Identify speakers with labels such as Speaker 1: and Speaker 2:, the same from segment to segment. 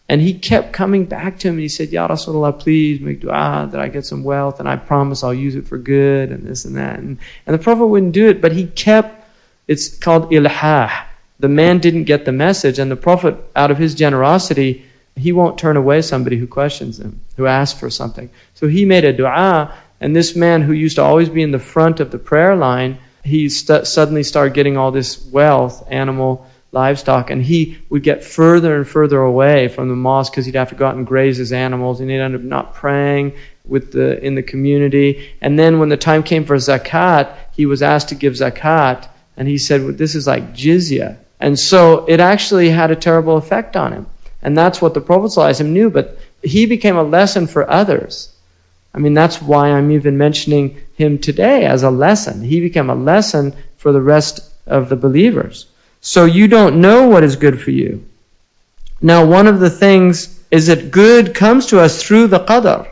Speaker 1: And he kept coming back to him, and he said, Ya Rasulullah, please make dua that I get some wealth, and I promise I'll use it for good, and this and that. And the Prophet wouldn't do it, but he kept, it's called ilhah. The man didn't get the message, and the Prophet, out of his generosity, he won't turn away somebody who questions him, who asks for something. So he made a dua, and this man who used to always be in the front of the prayer line, he suddenly started getting all this wealth, animal, livestock, and he would get further and further away from the mosque because he'd have to go out and graze his animals, and he'd end up not praying in the community. And then when the time came for zakat, he was asked to give zakat, and he said, well, this is like jizya. And so it actually had a terrible effect on him. And that's what the Prophet ﷺ knew, but he became a lesson for others. I mean, that's why I'm even mentioning him today as a lesson. He became a lesson for the rest of the believers. So you don't know what is good for you. Now, one of the things is that good comes to us through the qadr.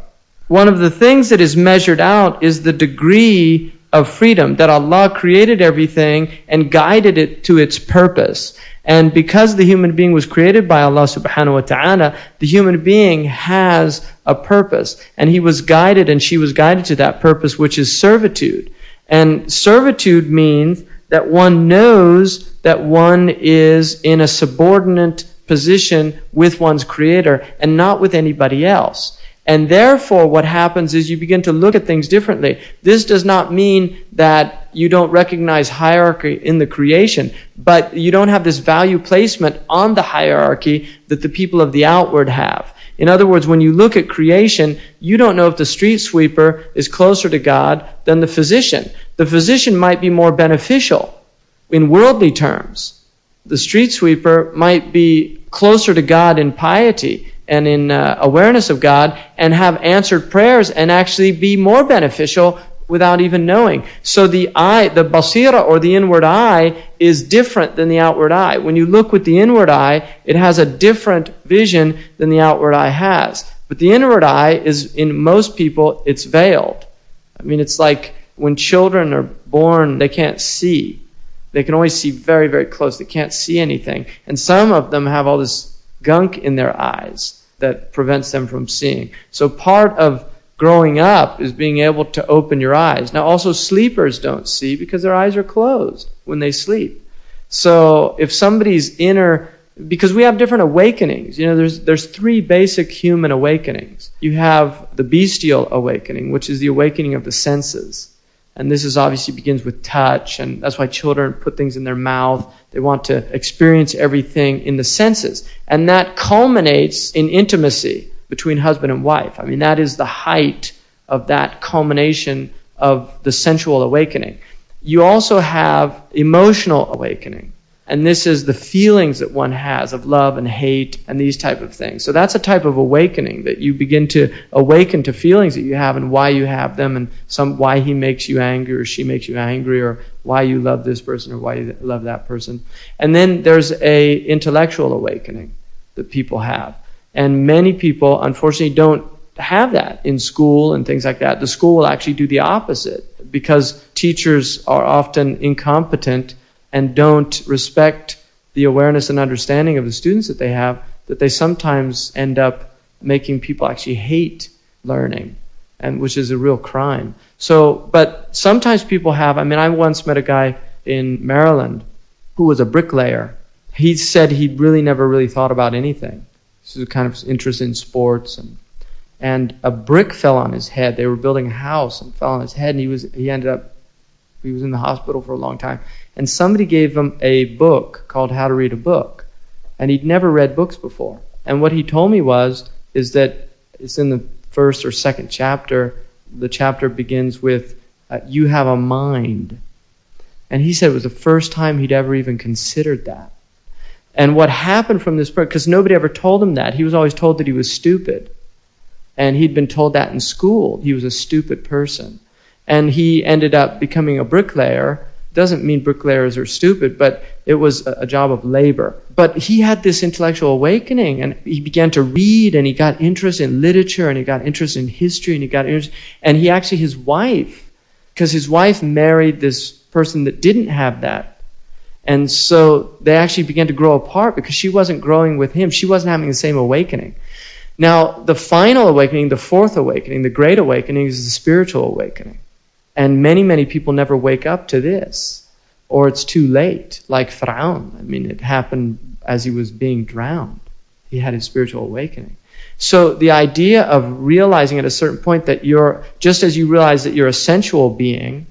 Speaker 1: One of the things that is measured out is the degree of freedom, that Allah created everything and guided it to its purpose. And because the human being was created by Allah subhanahu wa ta'ala, the human being has a purpose. And he was guided, and she was guided to that purpose, which is servitude. And servitude means that one knows that one is in a subordinate position with one's creator and not with anybody else. And therefore what happens is you begin to look at things differently. This does not mean that you don't recognize hierarchy in the creation, but you don't have this value placement on the hierarchy that the people of the outward have. In other words, when you look at creation, you don't know if the street sweeper is closer to God than the physician. The physician might be more beneficial in worldly terms. The street sweeper might be closer to God in piety and in awareness of God, and have answered prayers and actually be more beneficial without even knowing. So the eye, the Basira, or the inward eye, is different than the outward eye. When you look with the inward eye, it has a different vision than the outward eye has. But the inward eye is, in most people, it's veiled. I mean, it's like when children are born, they can't see. They can only see very, very close. They can't see anything. And some of them have all this gunk in their eyes that prevents them from seeing. So part of growing up is being able to open your eyes. Now also sleepers don't see because their eyes are closed when they sleep. So if somebody's because we have different awakenings. You know, there's three basic human awakenings. You have the bestial awakening, which is the awakening of the senses. And this is obviously begins with touch, and that's why children put things in their mouth. They want to experience everything in the senses. And that culminates in intimacy between husband and wife. I mean, that is the height of that culmination of the sensual awakening. You also have emotional awakening. And this is the feelings that one has of love and hate and these type of things. So that's a type of awakening, that you begin to awaken to feelings that you have and why you have them, and why he makes you angry or she makes you angry, or why you love this person or why you love that person. And then there's a intellectual awakening that people have. And many people, unfortunately, don't have that in school and things like that. The school will actually do the opposite, because teachers are often incompetent and don't respect the awareness and understanding of the students that they have, that they sometimes end up making people actually hate learning, and which is a real crime. So, but sometimes people have, I once met a guy in Maryland who was a bricklayer. He said he'd never really thought about anything. He was kind of interested in sports, and a brick fell on his head. They were building a house and fell on his head, and he was in the hospital for a long time. And somebody gave him a book called How to Read a Book. And he'd never read books before. And what he told me is that it's in the first or second chapter. The chapter begins with, you have a mind. And he said it was the first time he'd ever even considered that. And what happened from this book, because nobody ever told him that. He was always told that he was stupid. And he'd been told that in school. He was a stupid person. And he ended up becoming a bricklayer. Doesn't mean bricklayers are stupid, but it was a job of labor. But he had this intellectual awakening, and he began to read, and he got interest in literature, and he got interest in history, and he actually, his wife, because his wife married this person that didn't have that, And so they actually began to grow apart because she wasn't growing with him. She wasn't having the same awakening. Now, the final awakening, the fourth awakening, the great awakening is the spiritual awakening. And many, many people never wake up to this. Or it's too late, like Fir'aun. I mean, it happened as he was being drowned. He had his spiritual awakening. So the idea of realizing at a certain point that you're, just as you realize that you're a sensual being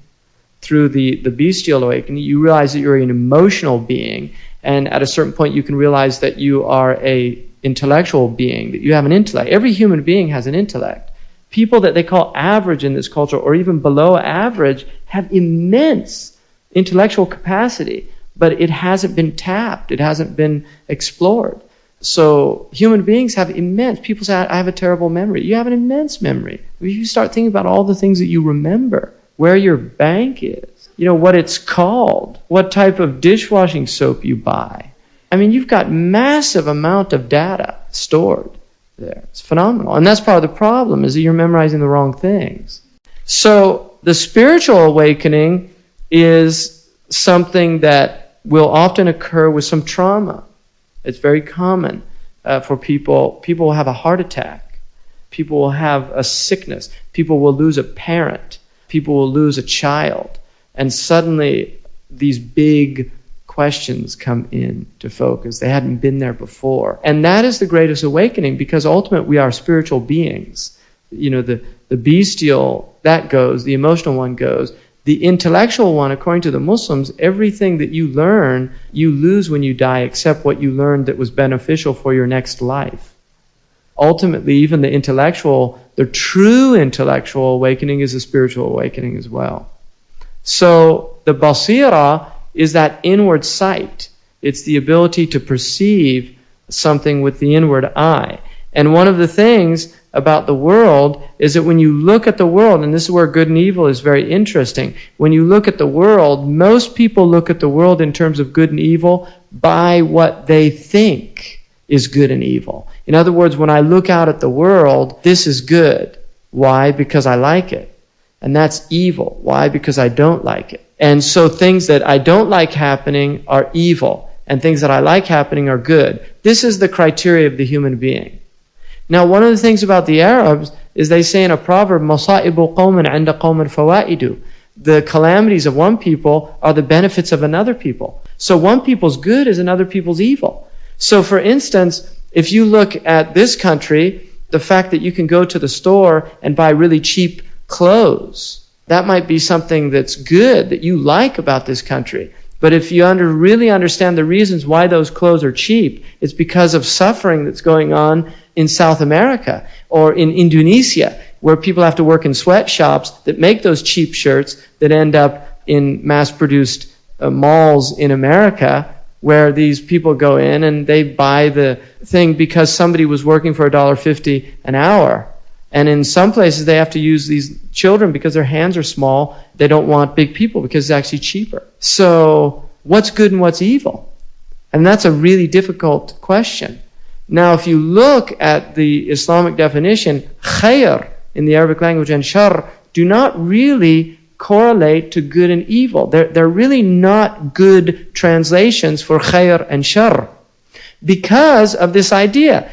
Speaker 1: through the bestial awakening, you realize that you're an emotional being. And at a certain point you can realize that you are a intellectual being, that you have an intellect. Every human being has an intellect. People that they call average in this culture, or even below average, have immense intellectual capacity, but it hasn't been tapped. It hasn't been explored. So human beings have immense, people say, I have a terrible memory. You have an immense memory. If you start thinking about all the things that you remember, where your bank is, what it's called, what type of dishwashing soap you buy. I mean, you've got massive amount of data stored there. It's phenomenal. And that's part of the problem, is that you're memorizing the wrong things. So the spiritual awakening is something that will often occur with some trauma. It's very common for people. People will have a heart attack. People will have a sickness. People will lose a parent. People will lose a child. And suddenly these big questions come in to focus. They hadn't been there before. And that is the greatest awakening, because ultimately we are spiritual beings. The bestial, that goes. The emotional one goes. The intellectual one, according to the Muslims, everything that you learn, you lose when you die, except what you learned that was beneficial for your next life. Ultimately, even the true intellectual awakening is a spiritual awakening as well. So the Basira is that inward sight. It's the ability to perceive something with the inward eye. And one of the things about the world is that when you look at the world, and this is where good and evil is very interesting, when you look at the world, most people look at the world in terms of good and evil by what they think is good and evil. In other words, when I look out at the world, this is good. Why? Because I like it. And that's evil. Why? Because I don't like it. And so things that I don't like happening are evil, and things that I like happening are good. This is the criteria of the human being. Now, one of the things about the Arabs is they say in a proverb, مَصَائِبُ قَوْمٍ عِنْدَ قَوْمٍ فَوَائِدُ. The calamities of one people are the benefits of another people. So one people's good is another people's evil. So for instance, if you look at this country, the fact that you can go to the store and buy really cheap clothes, that might be something that's good, that you like about this country. But if you really understand the reasons why those clothes are cheap, it's because of suffering that's going on in South America or in Indonesia, where people have to work in sweatshops that make those cheap shirts that end up in mass-produced malls in America, where these people go in and they buy the thing because somebody was working for $1.50 an hour. And in some places they have to use these children because their hands are small. They don't want big people because it's actually cheaper. So what's good and what's evil? And that's a really difficult question. Now, if you look at the Islamic definition, khayr in the Arabic language and shar do not really correlate to good and evil. They're really not good translations for khayr and shar, because of this idea.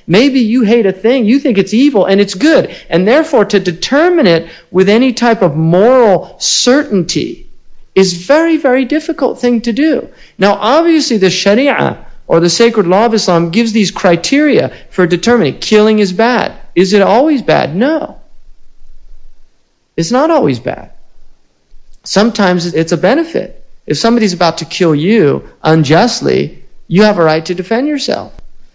Speaker 1: Maybe you hate a thing, you think it's evil and it's good, and therefore to determine it with any type of moral certainty is very, very difficult thing to do. Now, obviously the Sharia or the sacred law of Islam gives these criteria for determining killing is bad. Is it always bad? No. It's not always bad. Sometimes it's a benefit. If somebody's about to kill you unjustly, you have a right to defend yourself.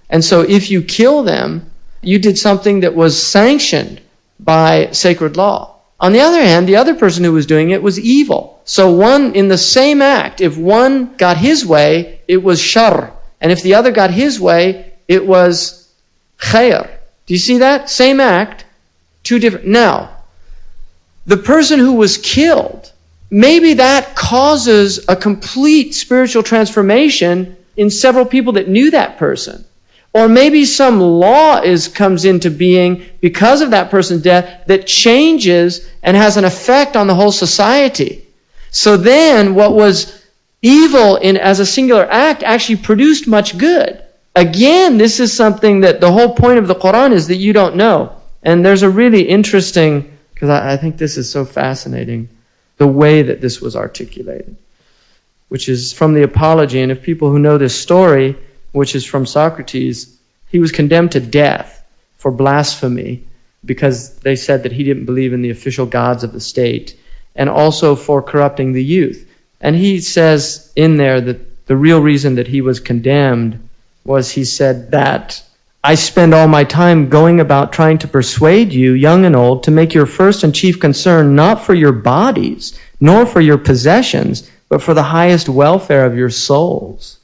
Speaker 1: And so if you kill them, you did something that was sanctioned by sacred law. On the other hand, the other person who was doing it was evil. So one, in the same act, if one got his way, it was shar. And if the other got his way, it was khayr. Do you see that? Same act, two different. Now, the person who was killed, maybe that causes a complete spiritual transformation in several people that knew that person. Or maybe some law comes into being because of that person's death that changes and has an effect on the whole society. So then what was evil as a singular act actually produced much good. Again, this is something that the whole point of the Quran is that you don't know. And there's a really interesting, because I think this is so fascinating, the way that this was articulated, which is from the Apology. And if people who know this story, which is from Socrates, he was condemned to death for blasphemy because they said that he didn't believe in the official gods of the state, and also for corrupting the youth. And he says in there that the real reason that he was condemned was, he said that I spend all my time going about trying to persuade you, young and old, to make your first and chief concern not for your bodies, nor for your possessions, but for the highest welfare of your souls.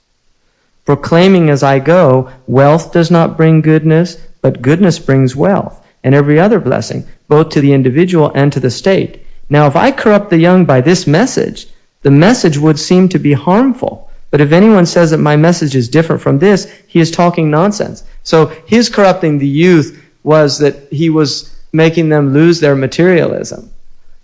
Speaker 1: Proclaiming as I go, wealth does not bring goodness, but goodness brings wealth, and every other blessing, both to the individual and to the state. Now, if I corrupt the young by this message, the message would seem to be harmful. But if anyone says that my message is different from this, he is talking nonsense. So his corrupting the youth was that he was making them lose their materialism.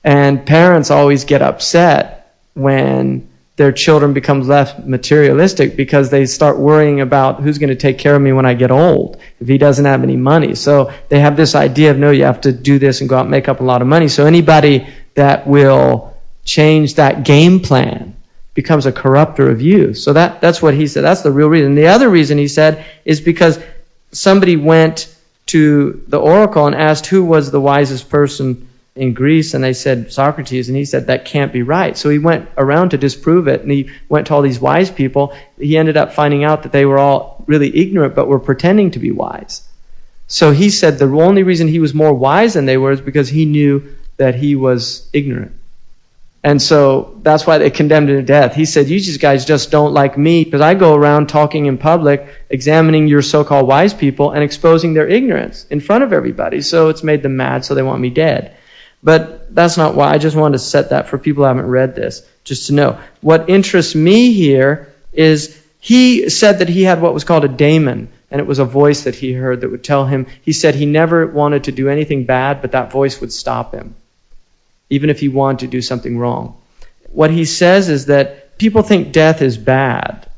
Speaker 1: And parents always get upset when their children become less materialistic, because they start worrying about who's going to take care of me when I get old if he doesn't have any money. So they have this idea of, no, you have to do this and go out and make up a lot of money. So anybody that will change that game plan becomes a corrupter of youth. So that's what he said. That's the real reason. The other reason, he said, is because somebody went to the oracle and asked who was the wisest person in Greece, and they said Socrates, and he said that can't be right. So he went around to disprove it, and he went to all these wise people. He ended up finding out that they were all really ignorant, but were pretending to be wise. So he said the only reason he was more wise than they were is because he knew that he was ignorant. And so that's why they condemned him to death. He said, you guys just don't like me because I go around talking in public, examining your so-called wise people and exposing their ignorance in front of everybody. So it's made them mad, so they want me dead. But that's not why. I just wanted to set that for people who haven't read this, just to know. What interests me here is he said that he had what was called a daemon, and it was a voice that he heard that would tell him. He said he never wanted to do anything bad, but that voice would stop him, even if he wanted to do something wrong. What he says is that people think death is bad.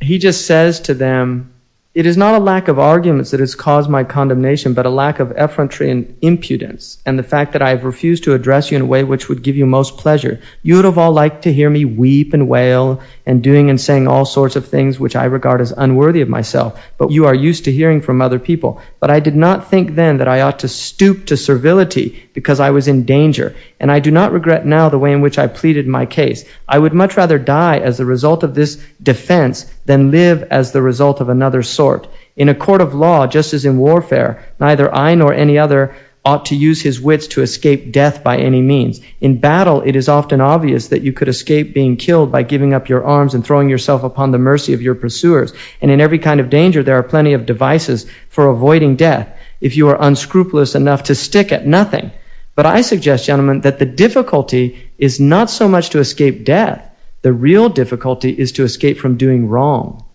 Speaker 1: He just says to them, it is not a lack of arguments that has caused my condemnation, but a lack of effrontery and impudence, and the fact that I have refused to address you in a way which would give you most pleasure. You would have all liked to hear me weep and wail, and doing and saying all sorts of things which I regard as unworthy of myself, but you are used to hearing from other people. But I did not think then that I ought to stoop to servility because I was in danger, and I do not regret now the way in which I pleaded my case. I would much rather die as the result of this defense than live as the result of another sort. In a court of law, just as in warfare, neither I nor any other ought to use his wits to escape death by any means. In battle, it is often obvious that you could escape being killed by giving up your arms and throwing yourself upon the mercy of your pursuers. And in every kind of danger, there are plenty of devices for avoiding death, if you are unscrupulous enough to stick at nothing. But I suggest, gentlemen, that the difficulty is not so much to escape death. The real difficulty is to escape from doing wrong,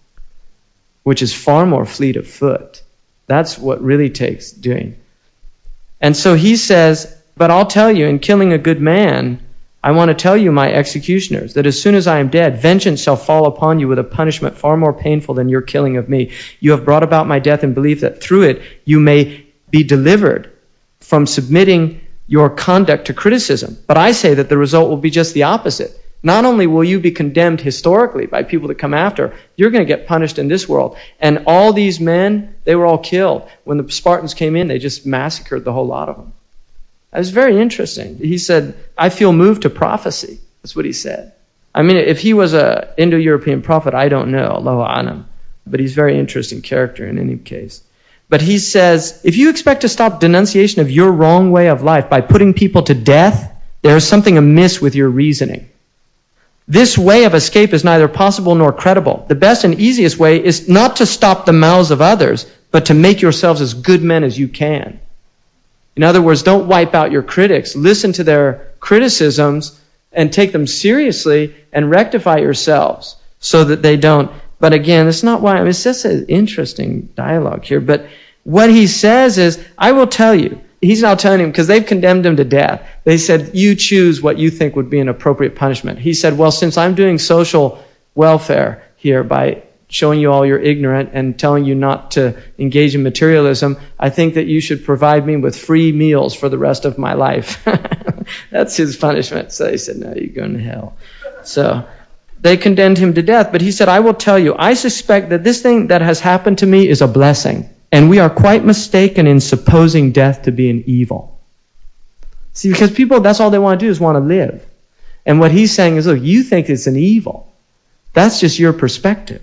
Speaker 1: which is far more fleet of foot. That's what really takes doing. And so he says, but I'll tell you, in killing a good man, I want to tell you, my executioners, that as soon as I am dead, vengeance shall fall upon you with a punishment far more painful than your killing of me. You have brought about my death in belief that through it you may be delivered from submitting your conduct to criticism. But I say that the result will be just the opposite. Not only will you be condemned historically by people that come after, you're going to get punished in this world. And all these men, they were all killed. When the Spartans came in, they just massacred the whole lot of them. That was very interesting. He said, I feel moved to prophecy. That's what he said. I mean, if he was an Indo-European prophet, I don't know, Allahu A'lam. But he's a very interesting character in any case. But he says, if you expect to stop denunciation of your wrong way of life by putting people to death, there is something amiss with your reasoning. This way of escape is neither possible nor credible. The best and easiest way is not to stop the mouths of others, but to make yourselves as good men as you can. In other words, don't wipe out your critics. Listen to their criticisms and take them seriously and rectify yourselves so that they don't. But again, it's not why. I mean, it's just an interesting dialogue here. But what he says is, I will tell you. He's now telling him, because they've condemned him to death, They said, you choose what you think would be an appropriate punishment. He said, well, since I'm doing social welfare here by showing you all you're ignorant and telling you not to engage in materialism, I think that you should provide me with free meals for the rest of my life. That's his punishment. So they said, no, you're going to hell. So they condemned him to death. But he said, I will tell you, I suspect that this thing that has happened to me is a blessing. And we are quite mistaken in supposing death to be an evil. See, because people, that's all they want to do is want to live. And what he's saying is, look, you think it's an evil. That's just your perspective.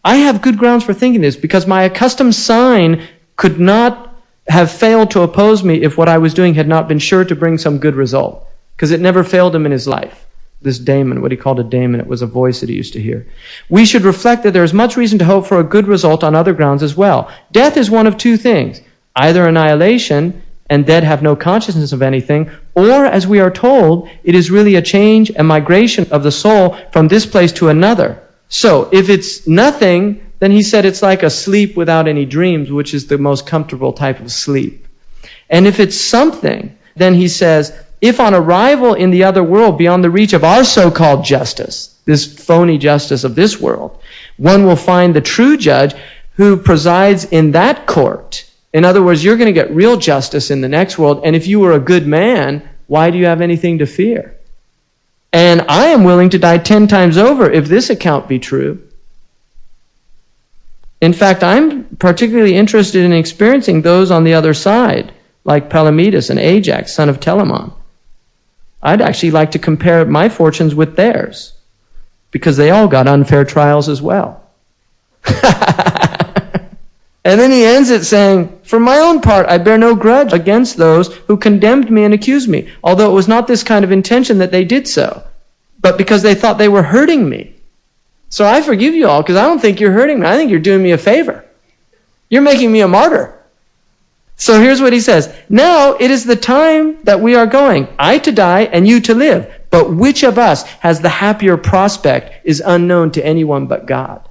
Speaker 1: I have good grounds for thinking this because my accustomed sign could not have failed to oppose me if what I was doing had not been sure to bring some good result. Because it never failed him in his life. This daemon, what he called a daemon, it was a voice that he used to hear. We should reflect that there is much reason to hope for a good result on other grounds as well. Death is one of two things. Either annihilation, and dead have no consciousness of anything, or, as we are told, it is really a change, a migration of the soul from this place to another. So, if it's nothing, then he said it's like a sleep without any dreams, which is the most comfortable type of sleep. And if it's something, then he says, if on arrival in the other world, beyond the reach of our so-called justice, this phony justice of this world, one will find the true judge who presides in that court. In other words, you're going to get real justice in the next world, and if you were a good man, why do you have anything to fear? And I am willing to die 10 times over if this account be true. In fact, I'm particularly interested in experiencing those on the other side, like Palamedes and Ajax, son of Telamon. I'd actually like to compare my fortunes with theirs, because they all got unfair trials as well. And then he ends it saying, for my own part, I bear no grudge against those who condemned me and accused me, although it was not this kind of intention that they did so, but because they thought they were hurting me. So I forgive you all, because I don't think you're hurting me. I think you're doing me a favor. You're making me a martyr. So here's what he says. Now it is the time that we are going, I to die and you to live. But which of us has the happier prospect is unknown to anyone but God.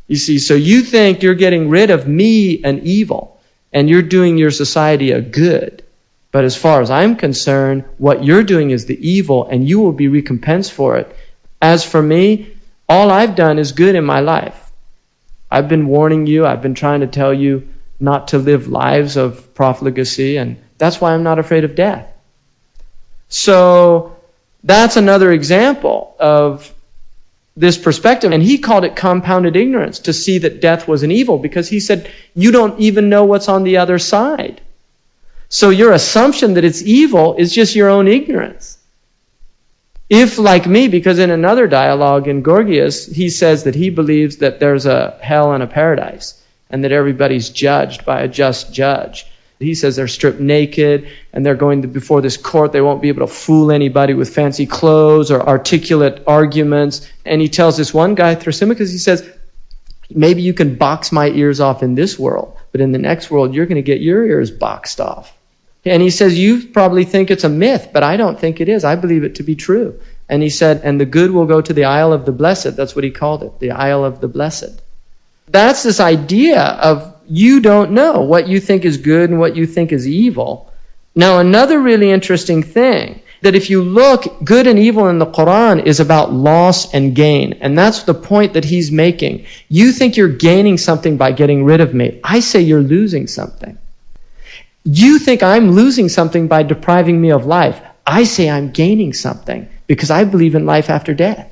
Speaker 1: You see, so you think you're getting rid of me and evil, and you're doing your society a good. But as far as I'm concerned, what you're doing is the evil, and you will be recompensed for it. As for me, all I've done is good in my life. I've been warning you, I've been trying to tell you not to live lives of profligacy, and that's why I'm not afraid of death. So that's another example of this perspective, and he called it compounded ignorance, to see that death was an evil, because he said, you don't even know what's on the other side. So your assumption that it's evil is just your own ignorance. If, like me, because in another dialogue in Gorgias, he says that he believes that there's a hell and a paradise, and that everybody's judged by a just judge. He says they're stripped naked, and they're going before this court. They won't be able to fool anybody with fancy clothes or articulate arguments. And he tells this one guy, Thrasymachus, he says, maybe you can box my ears off in this world, but in the next world, you're going to get your ears boxed off. And he says, you probably think it's a myth, but I don't think it is. I believe it to be true. And he said, and the good will go to the Isle of the Blessed. That's what he called it, the Isle of the Blessed. That's this idea of you don't know what you think is good and what you think is evil. Now, another really interesting thing, that if you look, good and evil in the Quran is about loss and gain. And that's the point that he's making. You think you're gaining something by getting rid of me. I say you're losing something. You think I'm losing something by depriving me of life. I say I'm gaining something because I believe in life after death.